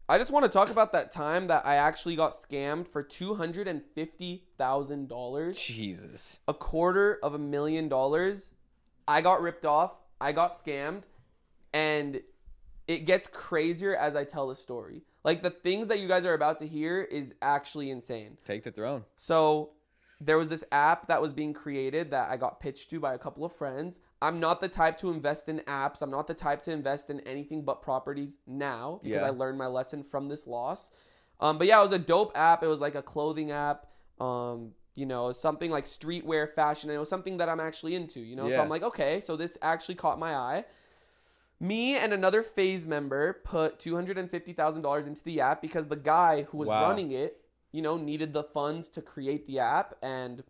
I just want to talk about that time that I actually got scammed for $250,000. Jesus. $250,000. I got ripped off. I got scammed. And it gets crazier as I tell the story. Like, the things that you guys are about to hear is actually insane. Take the throne. So there was this app that was being created that I got pitched to by a couple of friends. I'm not the type to invest in apps. I'm not the type to invest in anything but properties now because I learned my lesson from this loss. But yeah, it was a dope app. It was like a clothing app, something like streetwear fashion. And it was something that I'm actually into, So I'm like, okay, so this actually caught my eye. Me and another Faze member put $250,000 into the app because the guy who was running it, needed the funds to create the app. And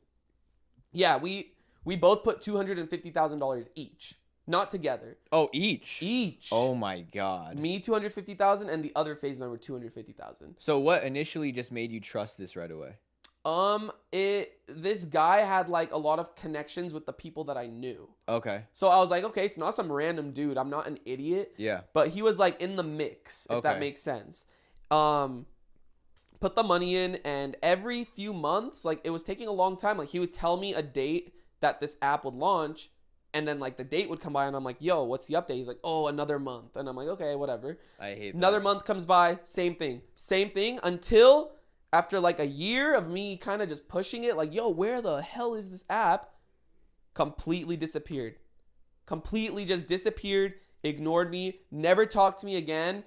yeah, we both put $250,000 each, not together. Oh, each? Each. Oh my God. Me $250,000 and the other Faze member $250,000. So what initially just made you trust this right away? This guy had like a lot of connections with the people that I knew. Okay. So I was like, okay, it's not some random dude. I'm not an idiot. Yeah. But he was like in the mix, if that makes sense. Put the money in, and every few months, like it was taking a long time. Like he would tell me a date that this app would launch, and then like the date would come by, and I'm like, yo, what's the update? He's like, oh, another month. And I'm like, okay, whatever. I hate that. Another month comes by, same thing until after like a year of me kind of just pushing it, like, yo, where the hell is this app? Completely disappeared. Completely just disappeared, ignored me, never talked to me again.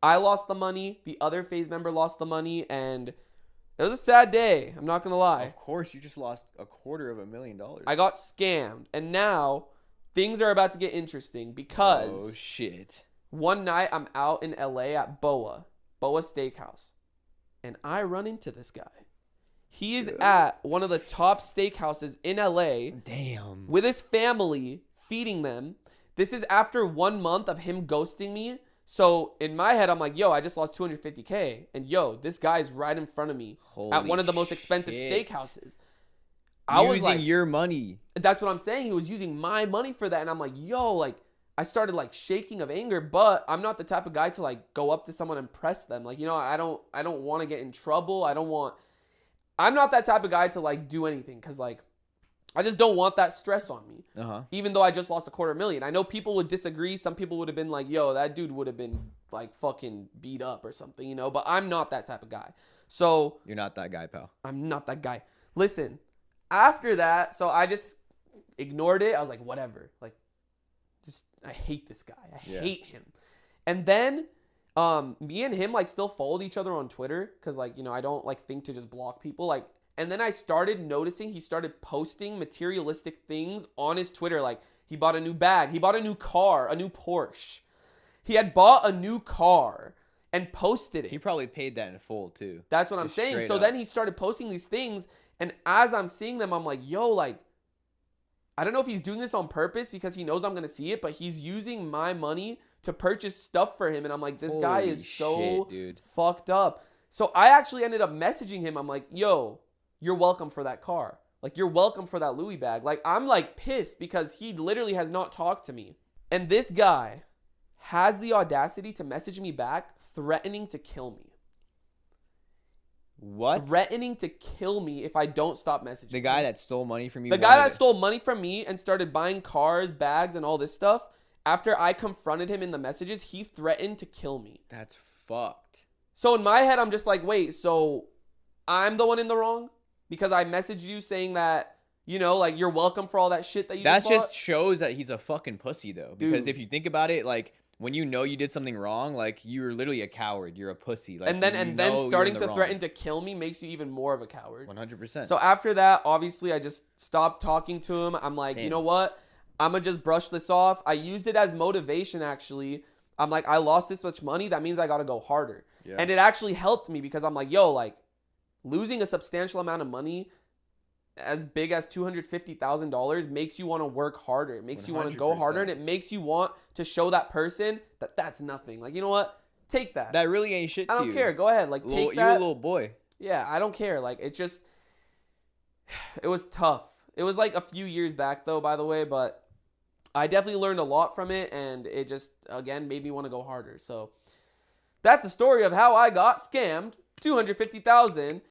I lost the money. The other Faze member lost the money, and it was a sad day. I'm not going to lie. Of course, you just lost $250,000. I got scammed, and now things are about to get interesting because oh, shit. One night I'm out in LA at Boa Steakhouse. And I run into this guy. He is at one of the top steakhouses in LA. Damn. With his family, feeding them. This is after 1 month of him ghosting me. So in my head, I'm like, yo, I just lost $250K. And yo, this guy's right in front of me at one of the most expensive steakhouses. I was using your money. That's what I'm saying. He was using my money for that. And I'm like, yo, like, I started like shaking of anger, but I'm not the type of guy to like go up to someone and press them. Like, I don't want to get in trouble. I'm not that type of guy to like do anything because like I just don't want that stress on me. Even though I just lost $250,000. I know people would disagree. Some people would have been like, yo, that dude would have been like fucking beat up or something, but I'm not that type of guy. So you're not that guy, pal. I'm not that guy. Listen, after that, so I just ignored it. I was like, whatever. Like, I hate this guy. I hate him. And then me and him like still followed each other on Twitter because like, I don't like think to just block people. Like, and then I started noticing he started posting materialistic things on his Twitter. Like he bought a new bag. He bought a new car, a new Porsche. He had bought a new car and posted it. He probably paid that in full too. That's what I'm saying. So then he started posting these things. And as I'm seeing them, I'm like, yo, like, I don't know if he's doing this on purpose because he knows I'm going to see it, but he's using my money to purchase stuff for him. And I'm like, this guy is so fucked up. So I actually ended up messaging him. I'm like, yo, you're welcome for that car. Like, you're welcome for that Louis bag. Like, I'm like pissed because he literally has not talked to me. And this guy has the audacity to message me back threatening to kill me. What? Threatening to kill me if I don't stop messaging. The guy that stole money from you? The guy that stole money from me and started buying cars, bags, and all this stuff. After I confronted him in the messages, he threatened to kill me. That's fucked. So in my head, I'm just like, wait, so I'm the one in the wrong? Because I messaged you saying that, like you're welcome for all that shit that you just bought? That just shows that he's a fucking pussy, though. Because if you think about it, like, when you know you did something wrong, like, you're literally a coward. You're a pussy. Like, and then starting to threaten to kill me makes you even more of a coward. 100%. So after that, obviously, I just stopped talking to him. I'm like, you know what? I'm going to just brush this off. I used it as motivation, actually. I'm like, I lost this much money. That means I got to go harder. Yeah. And it actually helped me because I'm like, yo, like, losing a substantial amount of money as big as $250,000 makes you want to work harder. It makes 100%. You want to go harder, and it makes you want to show that person that that's nothing. Like, you know what? Take that. That really ain't shit to you. I don't care. Go ahead. Like, take that. You're a little boy. Yeah, I don't care. Like, it was tough. It was like a few years back, though, by the way, but I definitely learned a lot from it, and it just, again, made me want to go harder. So That's a story of how I got scammed $250,000